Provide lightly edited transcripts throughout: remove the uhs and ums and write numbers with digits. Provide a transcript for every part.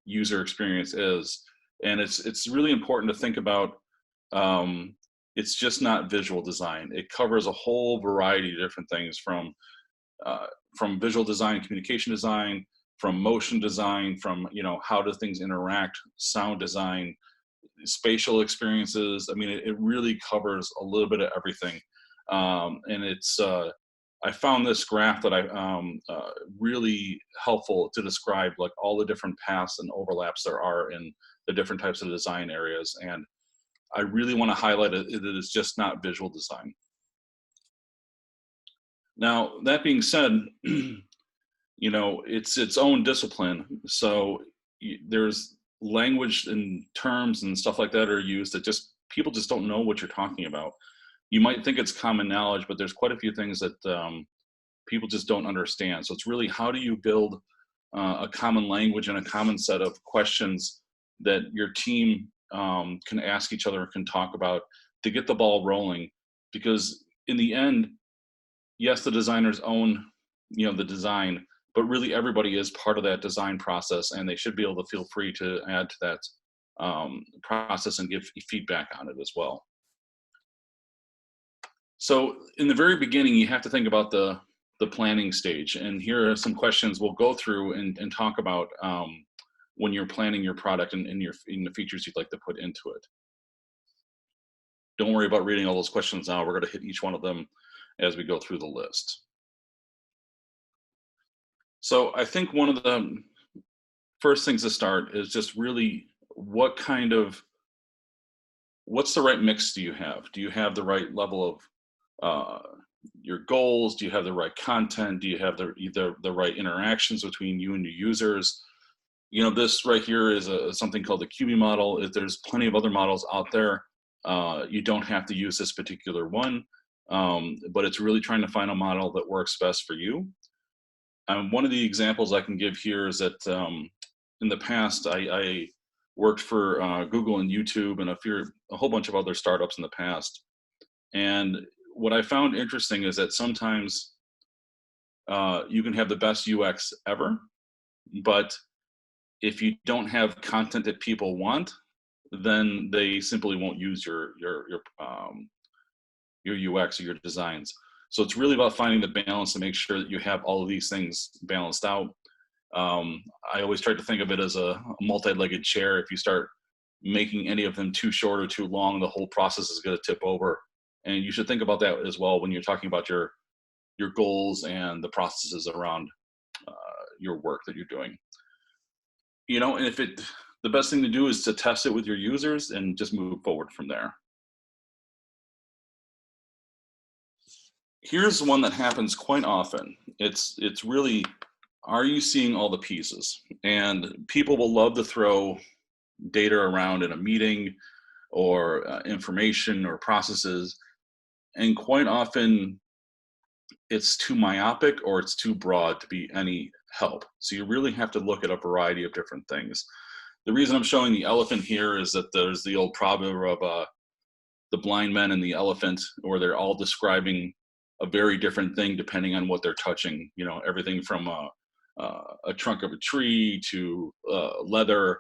user experience is. And it's really important to think about, it's just not visual design. It covers a whole variety of different things, from visual design, communication design, from motion design, from, how do things interact, sound design, spatial experiences. I mean, it really covers a little bit of everything. And I found this graph that really helpful to describe like all the different paths and overlaps there are in the different types of design areas. And I really want to highlight it. It is just not visual design. Now, that being said, it's its own discipline. So there's language and terms and stuff like that are used that people just don't know what you're talking about. You might think it's common knowledge, but there's quite a few things that people just don't understand. So it's really, how do you build a common language and a common set of questions that your team can ask each other, can talk about, to get the ball rolling. Because in the end, yes, the designers own, the design, but really everybody is part of that design process, and they should be able to feel free to add to that process and give feedback on it as well. So in the very beginning, you have to think about the planning stage. And here are some questions we'll go through and talk about when you're planning your product and in the features you'd like to put into it. Don't worry about reading all those questions now. We're going to hit each one of them as we go through the list. So I think one of the first things to start is just really, what's the right mix do you have? Do you have the right level of your goals? Do you have the right content? Do you have the right interactions between you and your users? This right here is something called the QB model. There's plenty of other models out there. You don't have to use this particular one, but it's really trying to find a model that works best for you. One of the examples I can give here is that in the past, I worked for Google and YouTube and a whole bunch of other startups in the past. And what I found interesting is that sometimes you can have the best UX ever, but if you don't have content that people want, then they simply won't use your UX or your designs. So it's really about finding the balance to make sure that you have all of these things balanced out. I always try to think of it as a multi-legged chair. If you start making any of them too short or too long, the whole process is going to tip over. And you should think about that as well when you're talking about your goals and the processes around your work that you're doing. And the best thing to do is to test it with your users and just move forward from there. Here's one that happens quite often. It's really, are you seeing all the pieces? And people will love to throw data around in a meeting or information or processes. And quite often it's too myopic or it's too broad to be any help. So you really have to look at a variety of different things. The reason I'm showing the elephant here is that there's the old proverb of the blind man and the elephant, where they're all describing a very different thing depending on what they're touching. Everything from a trunk of a tree to leather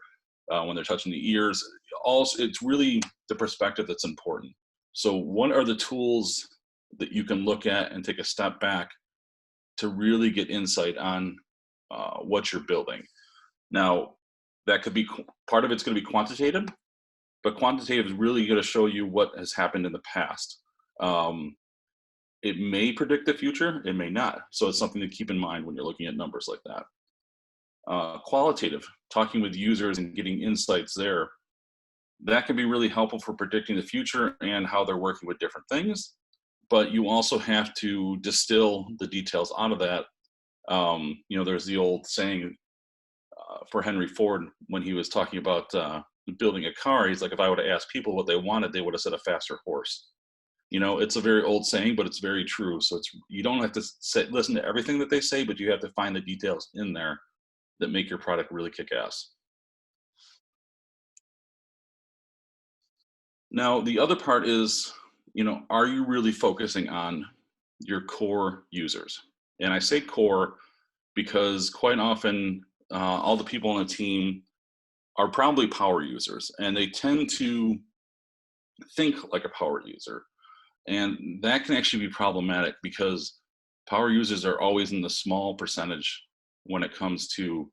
when they're touching the ears. Also, it's really the perspective that's important. So what are the tools that you can look at and take a step back to really get insight on what you're building? Now, that could be, part of it's going to be quantitative, but quantitative is really going to show you what has happened in the past. It may predict the future, it may not. So it's something to keep in mind when you're looking at numbers like that. Qualitative, talking with users and getting insights there, that can be really helpful for predicting the future and how they're working with different things. But you also have to distill the details out of that. There's the old saying for Henry Ford when he was talking about building a car. He's like, if I would have asked people what they wanted, they would have said a faster horse. It's a very old saying, but it's very true. So you don't have to listen to everything that they say, but you have to find the details in there that make your product really kick ass. Now, the other part is, are you really focusing on your core users? And I say core because quite often all the people on the team are probably power users, and they tend to think like a power user. And that can actually be problematic because power users are always in the small percentage when it comes to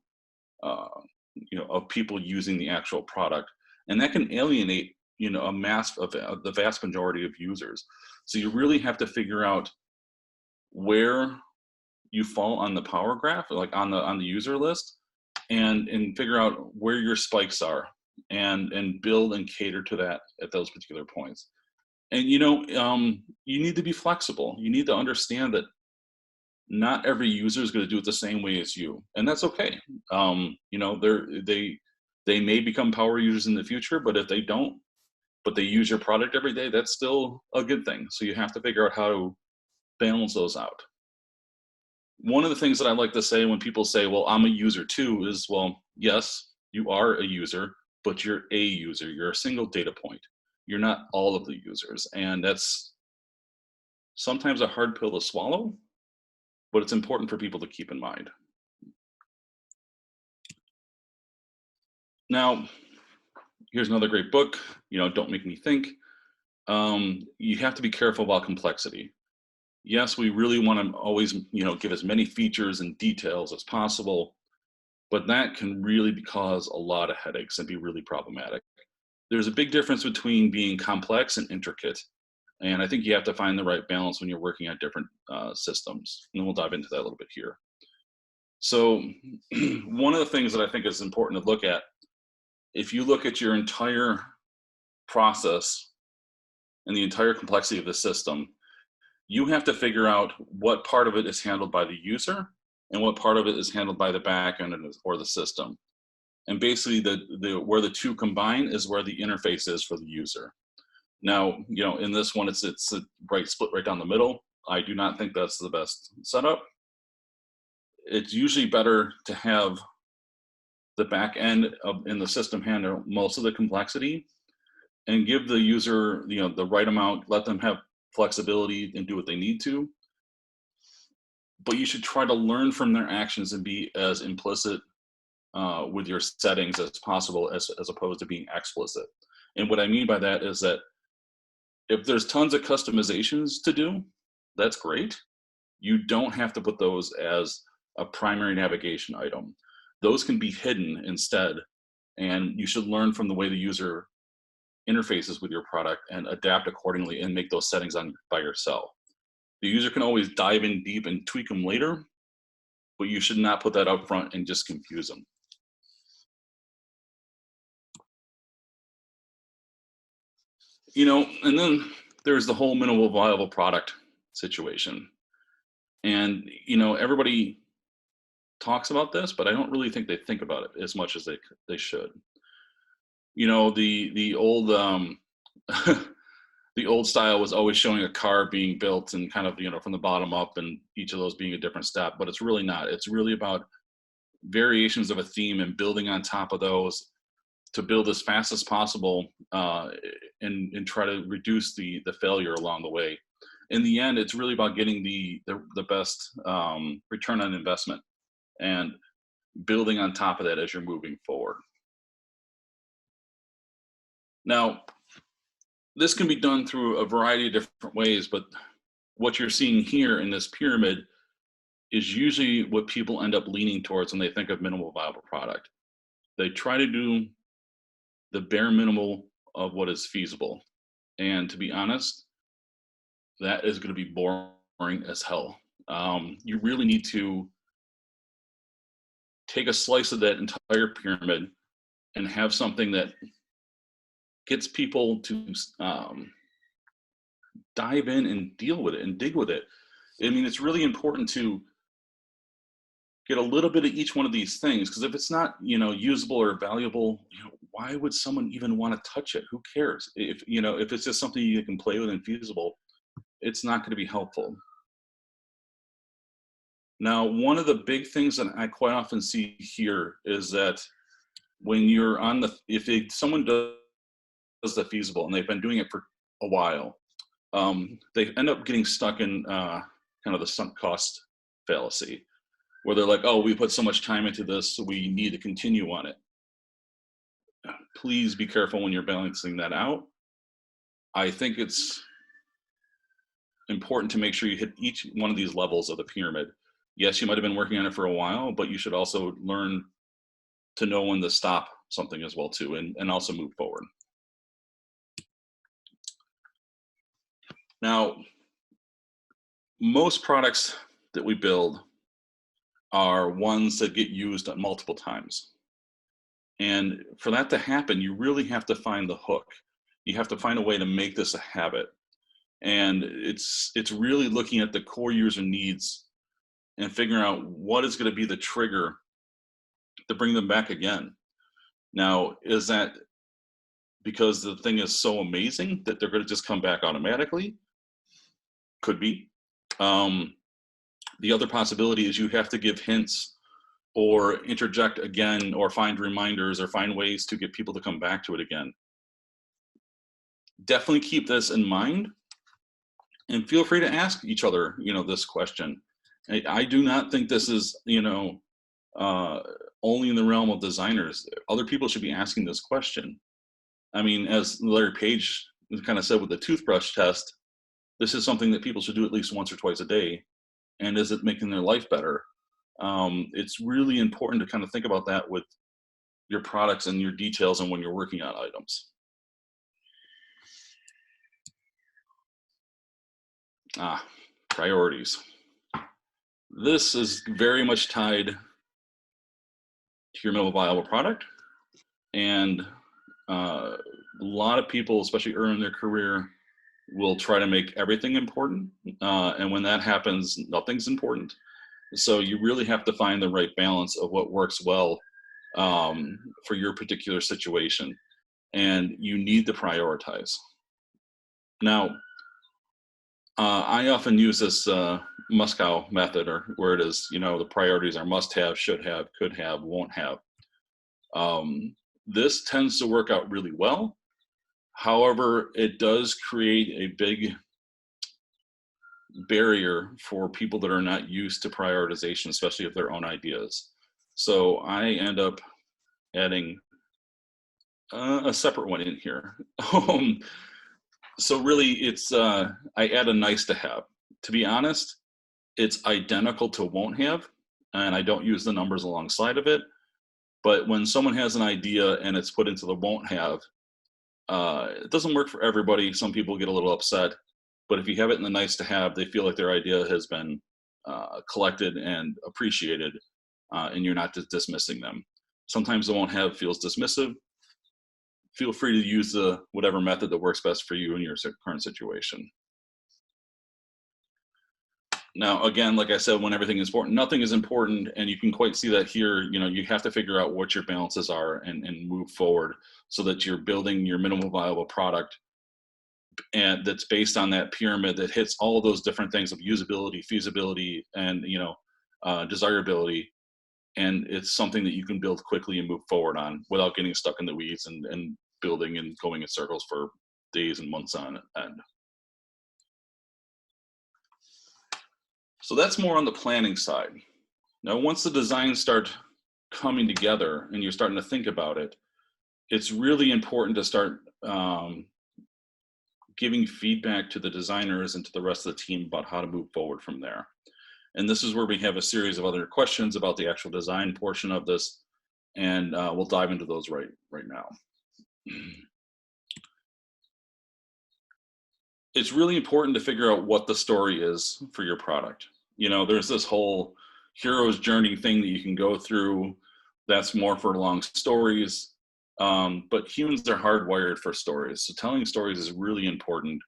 uh, of people using the actual product, and that can alienate a mass of the vast majority of users. So you really have to figure out where you fall on the power graph, like on the user list, and figure out where your spikes are, and build and cater to that at those particular points. And you need to be flexible. You need to understand that not every user is going to do it the same way as you, and that's okay. They may become power users in the future, but if they don't, but they use your product every day, that's still a good thing. So you have to figure out how to balance those out. One of the things that I like to say when people say, well, I'm a user too, is, well, yes, you are a user, but you're a user. You're a single data point. You're not all of the users. And that's sometimes a hard pill to swallow, but it's important for people to keep in mind. Now, here's another great book, Don't Make Me Think. You have to be careful about complexity. Yes, we really want to always, give as many features and details as possible, but that can really cause a lot of headaches and be really problematic. There's a big difference between being complex and intricate. And I think you have to find the right balance when you're working on different systems. And we'll dive into that a little bit here. So one of the things that I think is important to look at, if you look at your entire process and the entire complexity of the system, you have to figure out what part of it is handled by the user and what part of it is handled by the backend or the system. And basically where the two combine is where the interface is for the user. Now, in this one, it's a split right down the middle. I do not think that's the best setup. It's usually better to have the back end in the system handle most of the complexity and give the user, the right amount, let them have flexibility and do what they need to. But you should try to learn from their actions and be as implicit with your settings as possible, as opposed to being explicit. And what I mean by that is that if there's tons of customizations to do, that's great. You don't have to put those as a primary navigation item. Those can be hidden instead, and you should learn from the way the user interfaces with your product and adapt accordingly and make those settings by yourself. The user can always dive in deep and tweak them later, but you should not put that up front and just confuse them. And then there's the whole minimal viable product situation. And, everybody talks about this, but I don't really think they think about it as much as they should. The old the old style was always showing a car being built and kind of, from the bottom up, and each of those being a different step, but it's really not. It's really about variations of a theme and building on top of those to build as fast as possible, and try to reduce the failure along the way. In the end, it's really about getting the best return on investment and building on top of that as you're moving forward. Now, this can be done through a variety of different ways, but what you're seeing here in this pyramid is usually what people end up leaning towards when they think of minimal viable product. They try to do the bare minimal of what is feasible. And to be honest, that is going to be boring as hell. You really need to take a slice of that entire pyramid and have something that gets people to dive in and deal with it and dig with it. I mean, it's really important to get a little bit of each one of these things, because if it's not, usable or valuable, why would someone even want to touch it? Who cares? If it's just something you can play with and feasible, it's not going to be helpful. Now, one of the big things that I quite often see here is that when you're on someone does the feasible and they've been doing it for a while, they end up getting stuck in kind of the sunk cost fallacy, where they're like, oh, we put so much time into this, so we need to continue on it. please be careful when you're balancing that out. I think it's important to make sure you hit each one of these levels of the pyramid. Yes, you might have been working on it for a while, but you should also learn to know when to stop something as well too, and also move forward. Now, most products that we build are ones that get used multiple times. And for that to happen, you really have to find the hook. You have to find a way to make this a habit. And it's really looking at the core user needs and figuring out what is going to be the trigger to bring them back again. Now, is that because the thing is so amazing that they're going to just come back automatically? Could be. The other possibility is you have to give hints or interject again, or find reminders, or find ways to get people to come back to it again. Definitely keep this in mind, and feel free to ask each other, this question. I do not think this is, only in the realm of designers. Other people should be asking this question. I mean, as Larry Page kind of said with the toothbrush test, this is something that people should do at least once or twice a day. And is it making their life better? It's really important to kind of think about that with your products and your details and when you're working on items. Priorities. This is very much tied to your minimum viable product. And a lot of people, especially early in their career, will try to make everything important. And when that happens, nothing's important. So you really have to find the right balance of what works well for your particular situation. And you need to prioritize. Now, I often use this Moscow method, or where it is, the priorities are must have, should have, could have, won't have. This tends to work out really well. However, it does create a big barrier for people that are not used to prioritization, especially of their own ideas. So I end up adding a separate one in here. So really, it's I add a nice to have. To be honest, it's identical to won't have, and I don't use the numbers alongside of it. But when someone has an idea and it's put into the won't have, it doesn't work for everybody. Some people get a little upset. But if you have it in the nice to have, they feel like their idea has been collected and appreciated, and you're not just dismissing them. Sometimes the won't have feels dismissive. Feel free to use whatever method that works best for you in your current situation. Now, again, like I said, when everything is important, nothing is important, and you can quite see that here. You have to figure out what your balances are and move forward so that you're building your minimum viable product, and that's based on that pyramid that hits all of those different things of usability, feasibility, and desirability. And it's something that you can build quickly and move forward on without getting stuck in the weeds and building and going in circles for days and months on end. So that's more on the planning side. Now, once the designs start coming together and you're starting to think about it, it's really important to start giving feedback to the designers and to the rest of the team about how to move forward from there. And this is where we have a series of other questions about the actual design portion of this, and we'll dive into those right now. It's really important to figure out what the story is for your product. There's this whole hero's journey thing that you can go through. That's more for long stories. But humans are hardwired for stories. So telling stories is really important.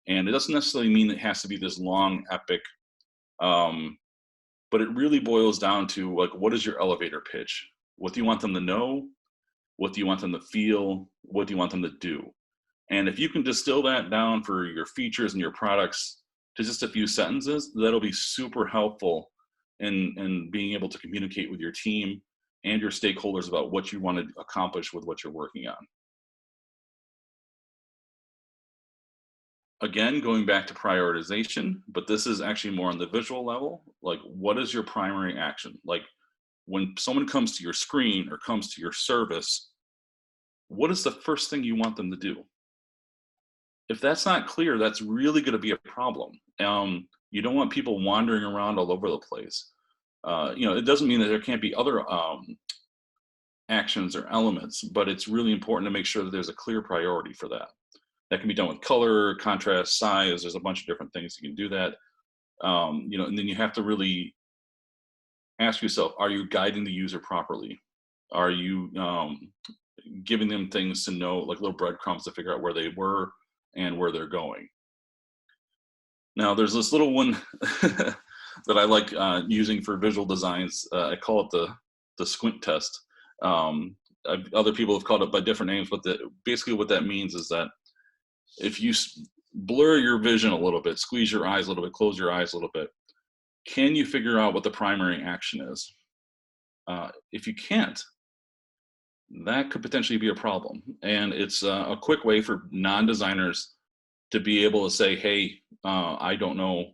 And it doesn't necessarily mean it has to be this long, epic, but it really boils down to, like, what is your elevator pitch? What do you want them to know? What do you want them to feel? What do you want them to do? And if you can distill that down for your features and your products to just a few sentences, that'll be super helpful in being able to communicate with your team and your stakeholders about what you want to accomplish with what you're working on. Again, going back to prioritization, but this is actually more on the visual level. Like, what is your primary action? Like, when someone comes to your screen or comes to your service, what is the first thing you want them to do? If that's not clear, that's really going to be a problem. You don't want people wandering around all over the place. It doesn't mean that there can't be other actions or elements, but it's really important to make sure that there's a clear priority for that. That can be done with color, contrast, size. There's a bunch of different things you can do that. And then you have to really ask yourself, are you guiding the user properly? Are you giving them things to know, like little breadcrumbs to figure out where they were and where they're going? Now, there's this little one that I like using for visual designs. I call it the squint test. Other people have called it by different names, but basically what that means is that if you blur your vision a little bit, squeeze your eyes a little bit, close your eyes a little bit, can you figure out what the primary action is? If you can't, that could potentially be a problem. And it's a quick way for non-designers to be able to say, hey, I don't know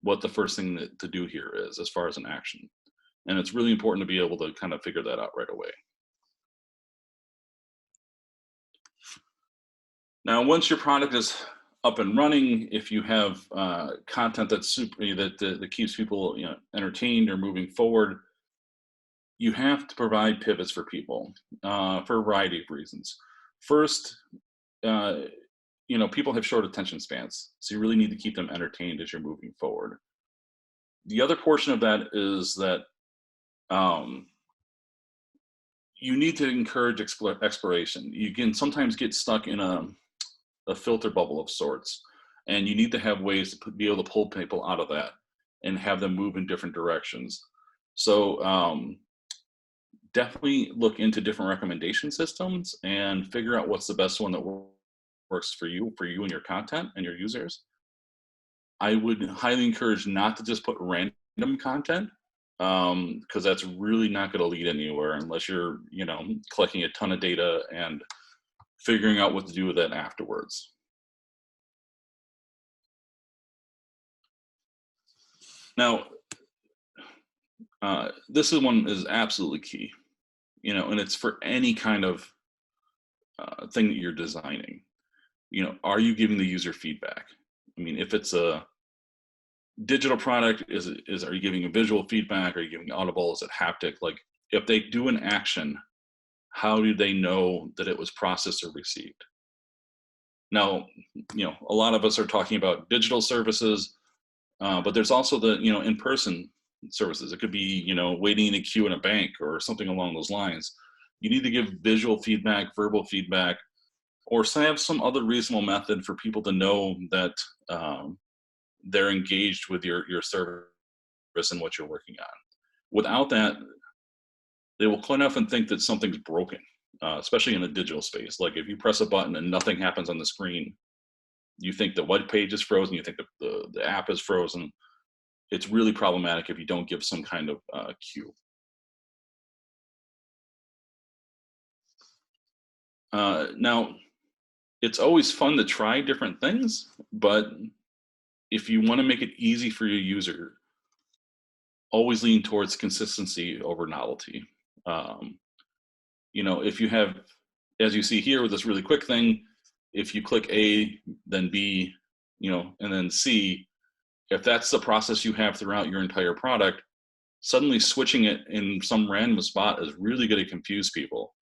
what the first thing to do here is as far as an action. And it's really important to be able to kind of figure that out right away. Now, once your product is up and running, if you have content that's that keeps people entertained or moving forward, you have to provide pivots for people for a variety of reasons. First, people have short attention spans, so you really need to keep them entertained as you're moving forward. The other portion of that is that you need to encourage exploration. You can sometimes get stuck in a filter bubble of sorts, and you need to have ways to be able to pull people out of that and have them move in different directions. So definitely look into different recommendation systems and figure out what's the best one that works for you and your content and your users. I would highly encourage not to just put random content, because that's really not going to lead anywhere unless you're collecting a ton of data and figuring out what to do with that afterwards. Now, this one is absolutely key, and it's for any kind of thing that you're designing. Are you giving the user feedback? I mean, if it's a digital product, are you giving a visual feedback? Are you giving audible? Is it haptic? Like, if they do an action, how do they know that it was processed or received? Now, a lot of us are talking about digital services, but there's also the in-person services. It could be waiting in a queue in a bank or something along those lines. You need to give visual feedback, verbal feedback, or have some other reasonable method for people to know that they're engaged with your service and what you're working on. Without that, they will quite often think that something's broken, especially in the digital space. Like if you press a button and nothing happens on the screen, you think the web page is frozen, you think the app is frozen. It's really problematic if you don't give some kind of cue. Now, it's always fun to try different things, but if you want to make it easy for your user, always lean towards consistency over novelty. If you have, as you see here with this really quick thing, if you click A, then B, and then C, if that's the process you have throughout your entire product, suddenly switching it in some random spot is really going to confuse people.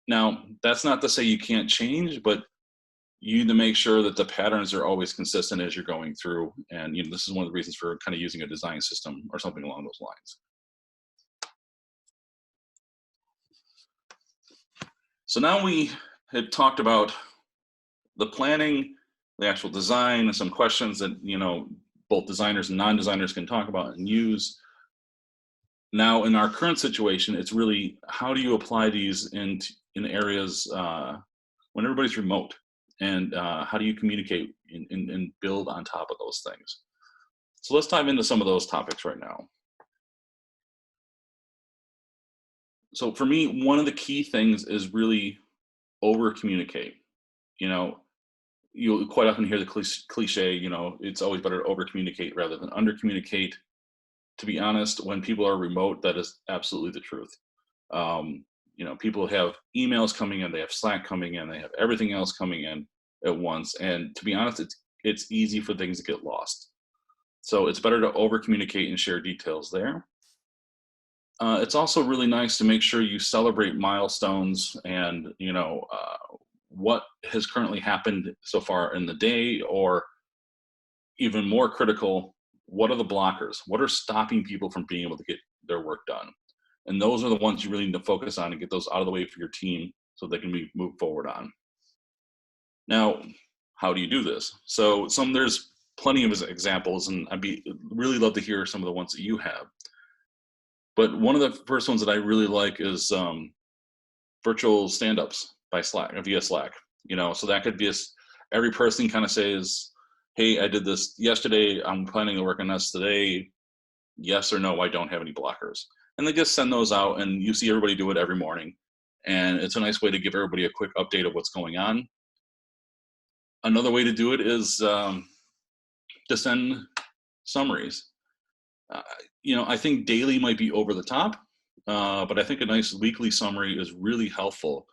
Now, that's not to say you can't change, but you need to make sure that the patterns are always consistent as you're going through. And this is one of the reasons for kind of using a design system or something along those lines. So now we had talked about the planning, the actual design, and some questions that both designers and non-designers can talk about and use. Now, in our current situation, it's really how do you apply these in areas when everybody's remote, and how do you communicate and build on top of those things? So let's dive into some of those topics right now. So for me, one of the key things is really over communicate. You'll quite often hear the cliche, it's always better to over communicate rather than under communicate. To be honest, when people are remote, that is absolutely the truth. people have emails coming in, they have Slack coming in, they have everything else coming in at once. And to be honest, it's easy for things to get lost. So it's better to over communicate and share details there. It's also really nice to make sure you celebrate milestones and, what has currently happened so far in the day, or even more critical, what are the blockers? What are stopping people from being able to get their work done? And those are the ones you really need to focus on and get those out of the way for your team so they can be moved forward on. Now, how do you do this? So there's plenty of examples, and really love to hear some of the ones that you have. But one of the first ones that I really like is virtual stand-ups by Slack, via Slack. So that could be every person kind of says, hey, I did this yesterday, I'm planning to work on this today, yes or no, I don't have any blockers. And they just send those out, and you see everybody do it every morning. And it's a nice way to give everybody a quick update of what's going on. Another way to do it is to send summaries. I think daily might be over the top, but I think a nice weekly summary is really helpful,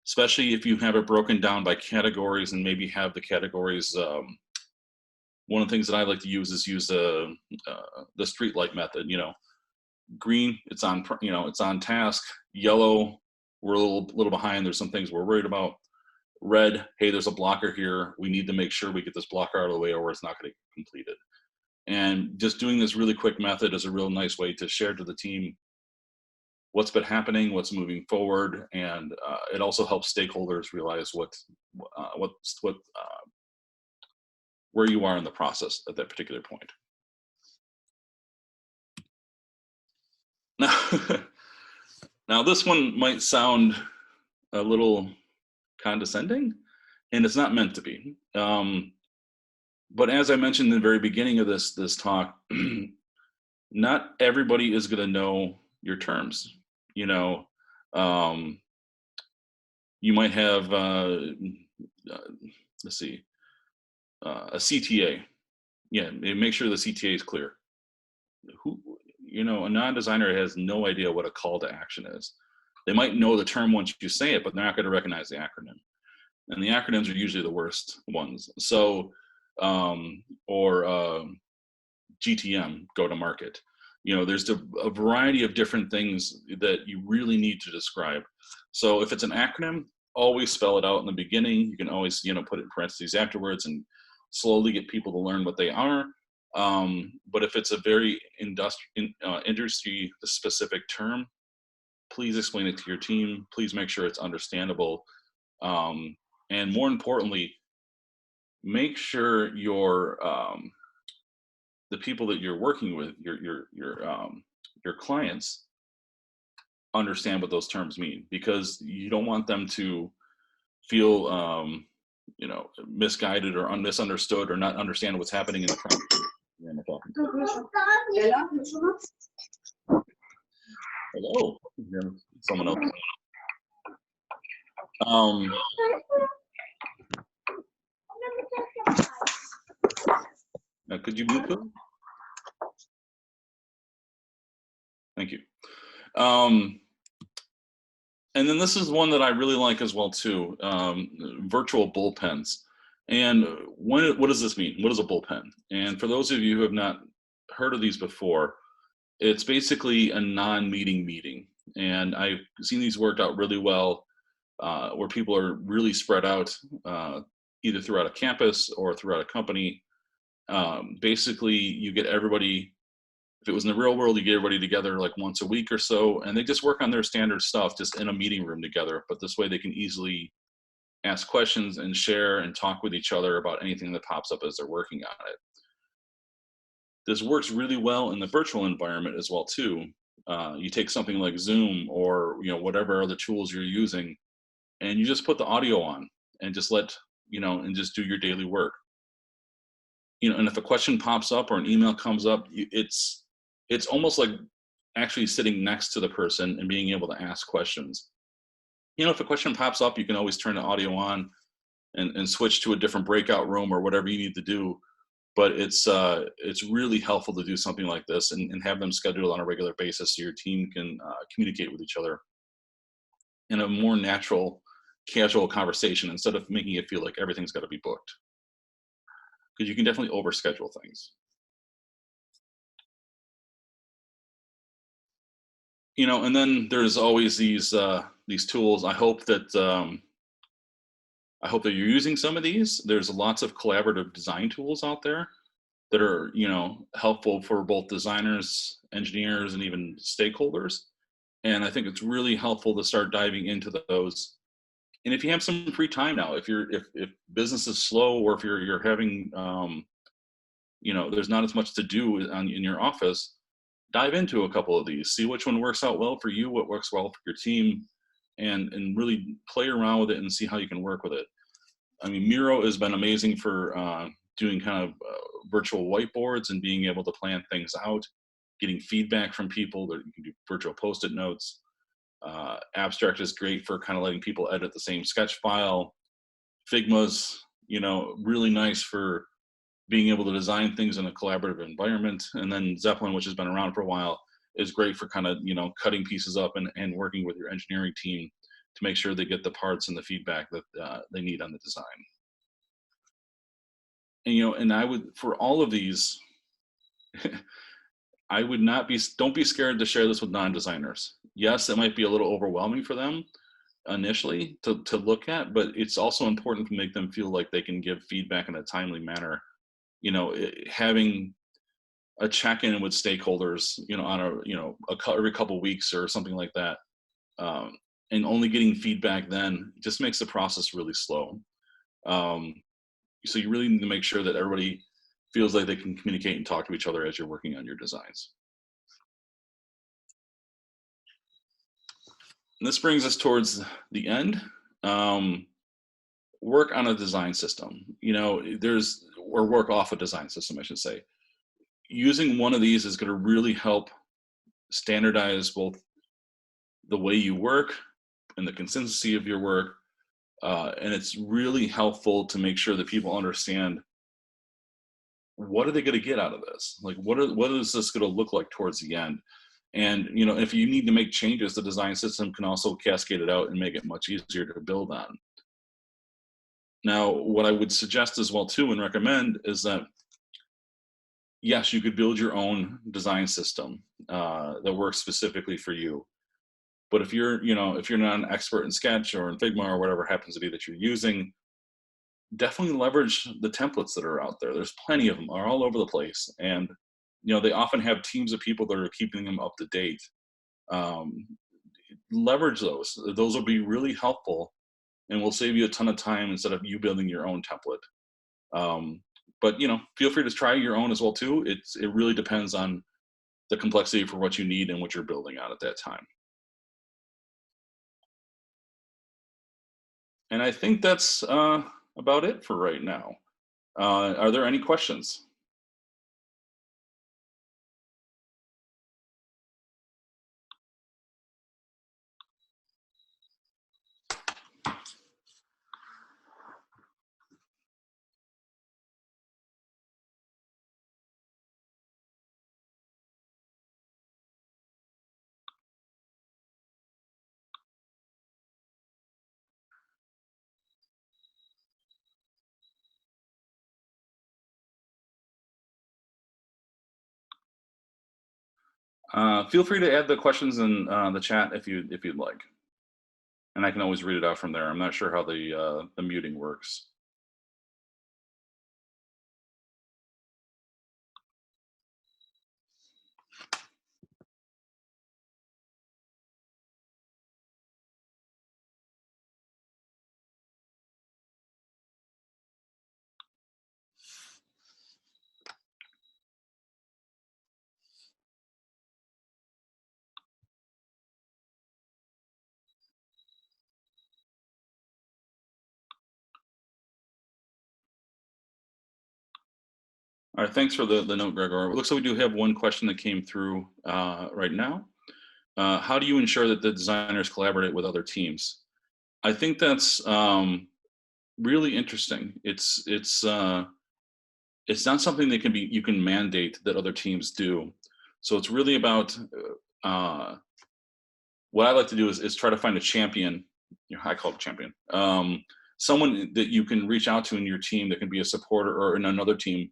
especially if you have it broken down by categories and maybe have the categories. One of the things that I like to use is the streetlight method. Green, it's on task. Yellow, we're a little behind. There's some things we're worried about. Red, hey, there's a blocker here. We need to make sure we get this blocker out of the way, or it's not going to get completed. And just doing this really quick method is a real nice way to share to the team what's been happening, what's moving forward, and it also helps stakeholders realize where you are in the process at that particular point. Now this one might sound a little condescending, and it's not meant to be. But as I mentioned in the very beginning of this talk, not everybody is going to know your terms. You might have, let's see, a CTA. Yeah, make sure the CTA is clear. A non-designer has no idea what a call to action is. They might know the term once you say it, but they're not going to recognize the acronym. And the acronyms are usually the worst ones. So, or GTM, go to market. There's a variety of different things that you really need to describe. So if it's an acronym, always spell it out in the beginning. You can always, put it in parentheses afterwards and slowly get people to learn what they are. But if it's a very industry specific term, please explain it to your team. Please make sure it's understandable. And more importantly, make sure the people that you're working with, your clients, understand what those terms mean, because you don't want them to feel misguided or misunderstood or not understand what's happening in the project. Hello, someone else. Now, could you mute them? Thank you. And then this is one that I really like as well too, virtual bullpens. And what does this mean? What is a bullpen? And for those of you who have not heard of these before, it's basically a non-meeting meeting. And I've seen these worked out really well, where people are really spread out, either throughout a campus or throughout a company. Basically, you get everybody, if it was in the real world, you get everybody together like once a week or so, and they just work on their standard stuff just in a meeting room together. But this way they can easily ask questions and share and talk with each other about anything that pops up as they're working on it. This works really well in the virtual environment as well too. You take something like Zoom or whatever other tools you're using, and you just put the audio on and just and just do your daily work. And if a question pops up or an email comes up, it's almost like actually sitting next to the person and being able to ask questions. If a question pops up, you can always turn the audio on and switch to a different breakout room or whatever you need to do. But it's really helpful to do something like this and have them scheduled on a regular basis so your team can communicate with each other. in a more natural, casual conversation instead of making it feel like everything's got to be booked. Because you can definitely overschedule things. And then there's always these tools. I hope that you're using some of these. There's lots of collaborative design tools out there that are, helpful for both designers, engineers, and even stakeholders. And I think it's really helpful to start diving into those. And if you have some free time now, if business is slow, or if you're having, there's not as much to do in your office, dive into a couple of these, see which one works out well for you, what works well for your team, and really play around with it and see how you can work with it. I mean, Miro has been amazing for doing kind of virtual whiteboards and being able to plan things out, getting feedback from people. That you can do virtual post-it notes. Abstract is great for kind of letting people edit the same sketch file. Figma's, really nice for being able to design things in a collaborative environment. And then Zeppelin, which has been around for a while, is great for kind of, cutting pieces up and working with your engineering team to make sure they get the parts and the feedback that they need on the design. And, and I would, for all of these, don't be scared to share this with non-designers. Yes, it might be a little overwhelming for them initially to look at, but it's also important to make them feel like they can give feedback in a timely manner. Having a check-in with stakeholders, on every couple weeks or something like that, and only getting feedback then just makes the process really slow. So you really need to make sure that everybody feels like they can communicate and talk to each other as you're working on your designs. And this brings us towards the end. Work on a design system, or work off a design system, I should say. Using one of these is going to really help standardize both the way you work and the consistency of your work. And it's really helpful to make sure that people understand, what are they going to get out of this? Like, what is this going to look like towards the end? And, if you need to make changes, the design system can also cascade it out and make it much easier to build on. Now, what I would suggest as well too, and recommend, is that yes, you could build your own design system that works specifically for you. But if you're not an expert in Sketch or in Figma or whatever happens to be that you're using, definitely leverage the templates that are out there. There's plenty of them, are all over the place. And, they often have teams of people that are keeping them up to date. Leverage those. Those will be really helpful and will save you a ton of time instead of you building your own template. But, feel free to try your own as well too. It really depends on the complexity for what you need and what you're building on at that time. And I think that's about it for right now. Are there any questions? Feel free to add the questions in the chat if you'd like, and I can always read it out from there. I'm not sure how the muting works. All right, thanks for the note, Gregor. It looks like we do have one question that came through right now. How do you ensure that the designers collaborate with other teams? I think that's really interesting. It's not something that you can mandate that other teams do. So it's really about what I like to do is try to find a champion. I call it a champion. Someone that you can reach out to in your team that can be a supporter, or in another team,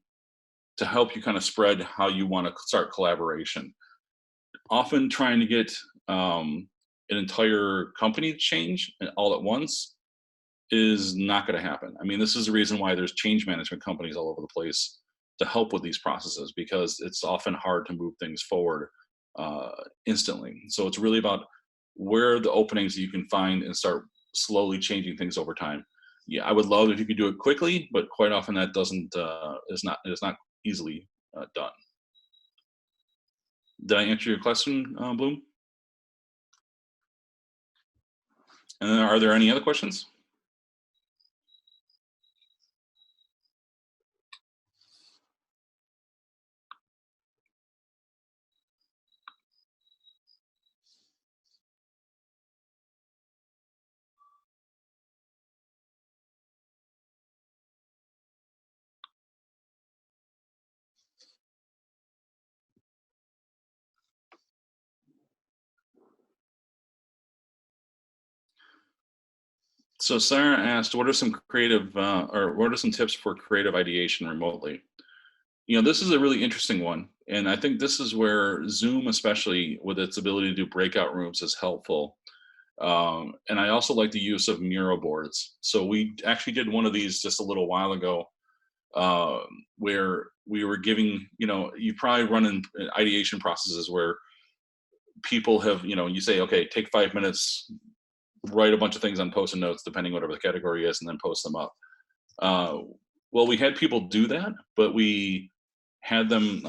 to help you kind of spread how you want to start collaboration. Often trying to get an entire company to change all at once is not going to happen. I mean, this is the reason why there's change management companies all over the place to help with these processes, because it's often hard to move things forward instantly. So it's really about where are the openings that you can find and start slowly changing things over time. Yeah, I would love if you could do it quickly, but quite often that doesn't is not easily done. Did I answer your question, Bloom? And then are there any other questions? So Sarah asked, what are some creative, or what are some tips for creative ideation remotely? This is a really interesting one. And I think this is where Zoom, especially with its ability to do breakout rooms, is helpful. And I also like the use of Miro boards. So we actually did one of these just a little while ago, where we were giving, you probably run in ideation processes where people have, you say, okay, take 5 minutes, write a bunch of things on post-it notes, depending whatever the category is, and then post them up. Well, we had people do that, but we had them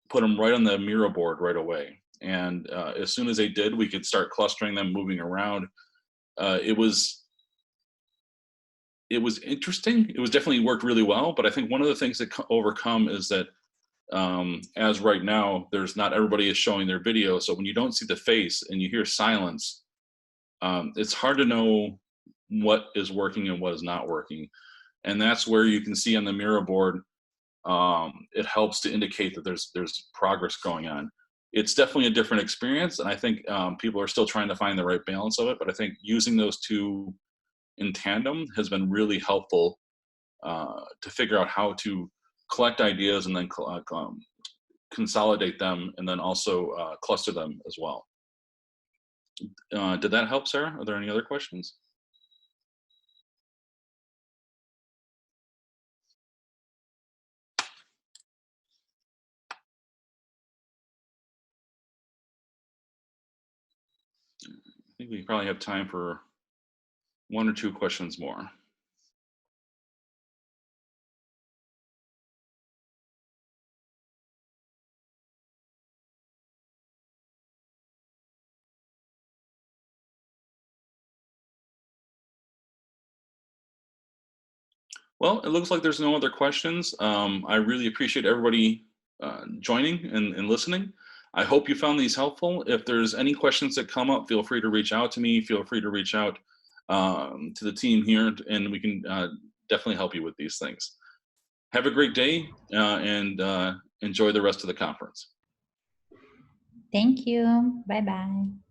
put them right on the Miro board right away. And as soon as they did, we could start clustering them, moving around. It was interesting. It was definitely worked really well. But I think one of the things that overcome is that as right now, there's not everybody is showing their video. So when you don't see the face and you hear silence, it's hard to know what is working and what is not working. And that's where you can see on the Miro board, it helps to indicate that there's progress going on. It's definitely a different experience, and I think people are still trying to find the right balance of it. But I think using those two in tandem has been really helpful to figure out how to collect ideas and then consolidate them, and then also cluster them as well. Did that help, Sarah? Are there any other questions? I think we probably have time for one or two questions more. Well, it looks like there's no other questions. I really appreciate everybody joining and listening. I hope you found these helpful. If there's any questions that come up, feel free to reach out to me. Feel free to reach out to the team here, and we can definitely help you with these things. Have a great day and enjoy the rest of the conference. Thank you. Bye-bye.